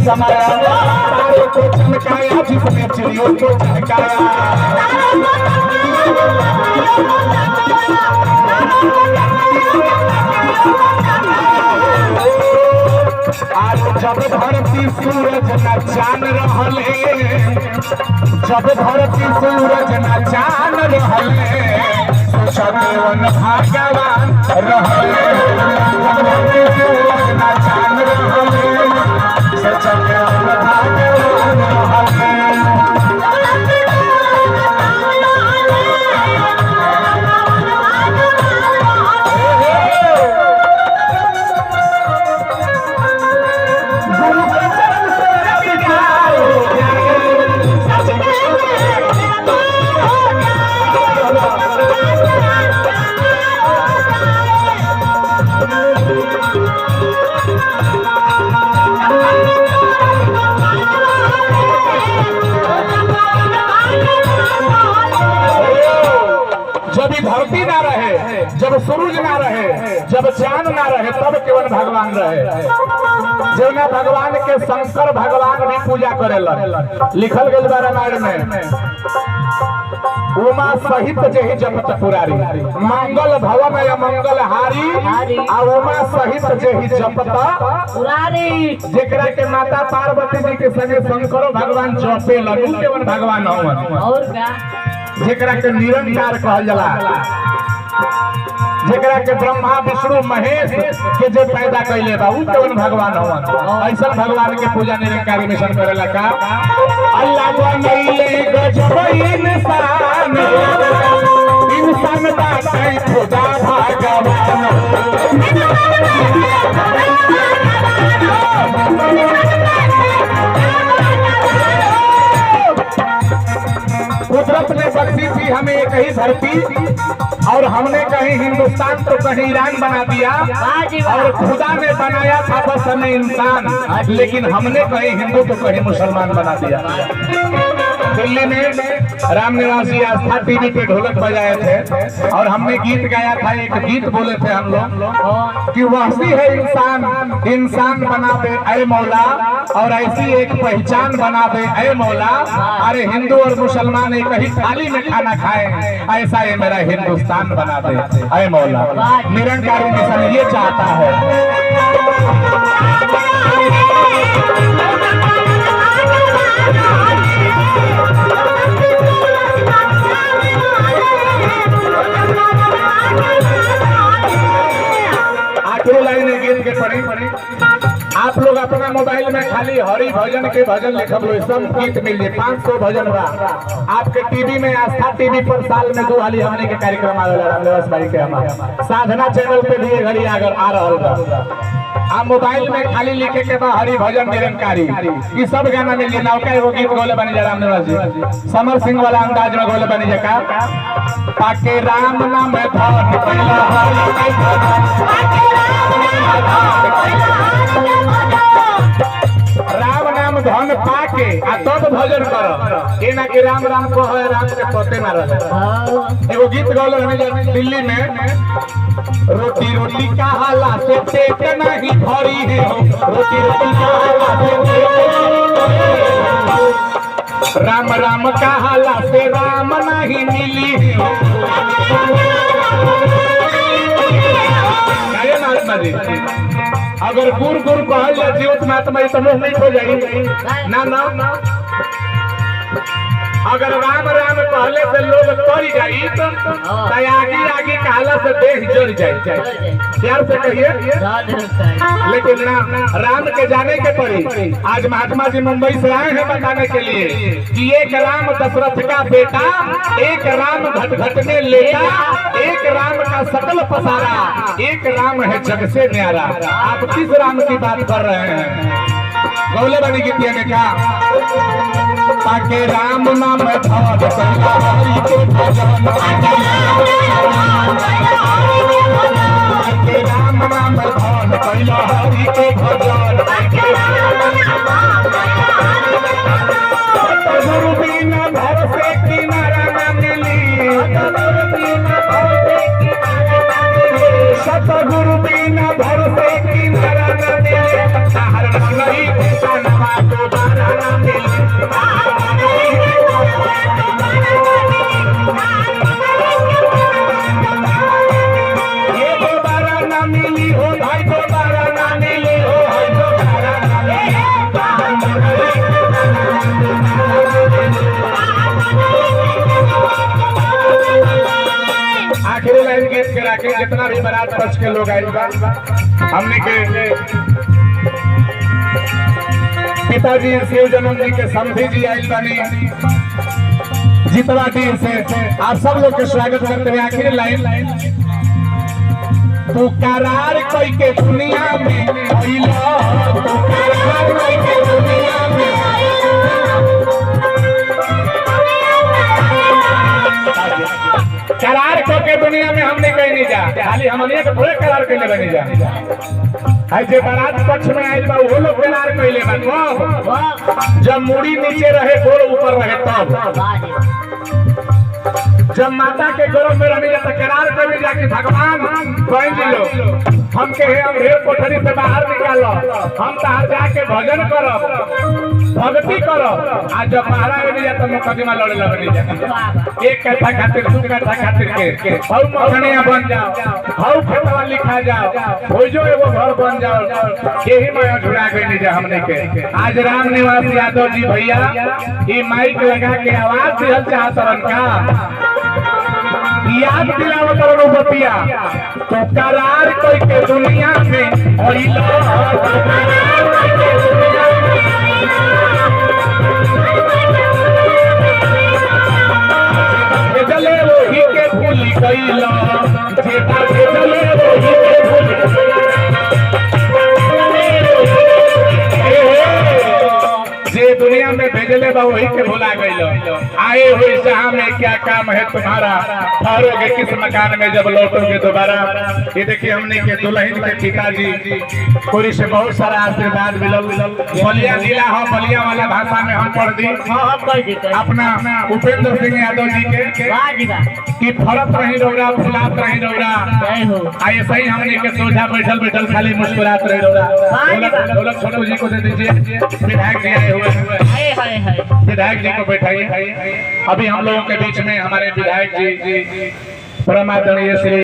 समाया, तारों को चमकाया जिसने चिड़ियों को चहकाया। आज जब धरती सूरज न चान रहले, जब धरती सूरज न चान रहले, सदैवन भगवान रहले। जब धरती सूरज न चान रहले, सदैवन भगवान रहले। धरती ना रहे, जब सूरज ना रहे, जब चांद ना रहे, तब केवल भगवान रहे। जो ना भगवान के शंकर भगवान भी पूजा करेलन। लिखल गइल बा रामायण में, उमा सहित जेहि जपत पुरारी, मंगल भवन या मंगल हारी, आ उमा सहित जेहि जपत पुरारी। जेकरा के माता पार्वती जी के संगे शंकर भगवान जपे लगू केवल भगवान हवन। और का जेकरा के निरंकार कहल जाला, जेकरा के ब्रह्मा विष्णु महेश के जो पैदा कैले बा उ केवल भगवान हवन। ऐसा भगवान के पूजा निरंकारी मिशन करेला का। अल्लाह बनैले गजब इंसान, इंसान बाटे खुदा भगवान। कुदरत ने बख्शी थी हमें एक ही धरती, और हमने कहीं हिंदुस्तान तो कहीं ईरान बना दिया, और खुदा ने बनाया था बस हमें इंसान, लेकिन हमने कहीं हिंदू तो कहीं मुसलमान बना दिया। दिल्ली में राम निवासी आस्था टीवी पे ढोलक बजाए थे, और हमने गीत गाया था। एक गीत बोले थे हम लोग कि वहसी है इंसान, इंसान बना दे ऐ मौला, और ऐसी एक पहचान बना दे ऐ मौला। अरे हिंदू और मुसलमान एक ही थाली में खाना खाए, ऐसा ये मेरा हिंदुस्तान बना दे ऐ मौला। निरंकारी मिशन ये चाहता है। आप लोग अपना मोबाइल में खाली हरि भजन के भजन लिखब लो, सब गीत मिल जाए। 500 भजन बा आपके टीवी में। आस्था टीवी पर साल में 2 हाली हमने के कार्यक्रम आवेला रामनिवास भाई के। हमारा साधना चैनल पे भी घड़ी आ रहल बा। आप मोबाइल में खाली लिखे के बा हरि भजन निरंकारी, ये सब गाना मिल जाए। नौका एगो गीत गोले बनी जा रामनिवास जी, समर सिंह वाला अंदाज में गोले बनी जा का। पाके राम नाम धन पहिला राम नाम धन पाके आ तब भजन कर, ए ना कि राम राम को है राम के पते ना रहे। एगो गीत गौल हमें दिल्ली में, रोटी रोटी का हाला से पेट नहीं भरी है, रोटी रोटी का हाला से राम राम का हाला से राम नहीं मिली है। अगर गुर गुर कहल जाए जीवत महात्मा तो मुंह नहीं हो जाएगी ना ना। अगर राम राम कहले से लोग तर जाई तो आगे आगे कहला से देह जड़ जाए। प्यार से कहिए, लेकिन ना राम के जाने के पड़ी। आज महात्मा जी मुंबई से आए हैं बताने के लिए कि एक राम दशरथ का बेटा, एक राम घट घट में लेटा, एक राम का सकल पसारा, एक राम है जग से न्यारा। आप किस राम की बात कर रहे हैं? गौले बनी गीतिया ने कहा ताके राम नाम धन हरि के भजन, ताके राम नाम धन पहिला हरि के भजन। गुरु बिना भर से किनारा न मिली, सतगुरु बिना भर से किनारा न मिली। जितना भी बारात पक्ष के लोग आए बा हमने के पिताजी शिव जन्म जी के समधी जी आए बानी जितना दिन से आप सब लोग के स्वागत करते हुए आखिरी लाइन तू करार कोई के दुनिया में आइला तू करार कोई के दुनिया में करार को के दुनिया में हमने कहीं नहीं जा खाली हमने के थोड़े करार के ले बनी जा है जे बारात पक्ष में आइल बा वो लोग करार कइले बा जब मुड़ी नीचे रहे गोड़ ऊपर रहे तब जब माता के गर्भ में रहने जाता करार कर जाके भगवान बहन जी लोग हमके हम ढेर कोठरी से बाहर निकालो हम बाहर जाके भजन करब भक्ति करब आ जब बाहर आने जाता मुकदमा लड़े लगने जाता एक कथा खातिर दू कथा खातिर के हौ मखनिया बन जाओ हौ फतवा लिखा जाओ हो जो एगो घर बन जाओ यही माया झुरा गई जा हमने के आज राम निवास यादव जी भैया ये माइक लगा के आवाज दिहल चाहत का याद दिलावत करो बतिया तो करार कोई के दुनिया में होइला चले वही के भूल गइला जेता चले वही के भूल जे दुनिया में भेजले बा वही के भुला गइलो आए हुए जहां में क्या काम है तुम्हारा ठहरोगे किस मकान में जब लौटोगे दोबारा ये देखिए हमने के दुल्हन के पिताजी कोरी से बहुत सारा आशीर्वाद मिलल बलिया जिला हो बलिया वाला भाषा में हम पढ़ दी अपना उपेंद्र सिंह यादव जी के कि फरत रही रौरा फुलात रही रौरा आए सही हमने के सोझा बैठल बैठल खाली मुस्कुरात रही रौरा ढोलक छोटू जी को दे दीजिए विधायक जी आए हुए विधायक जी को बैठाइए अभी हम लोगों के बीच में हमारे विधायक जी परम आदरणीय श्री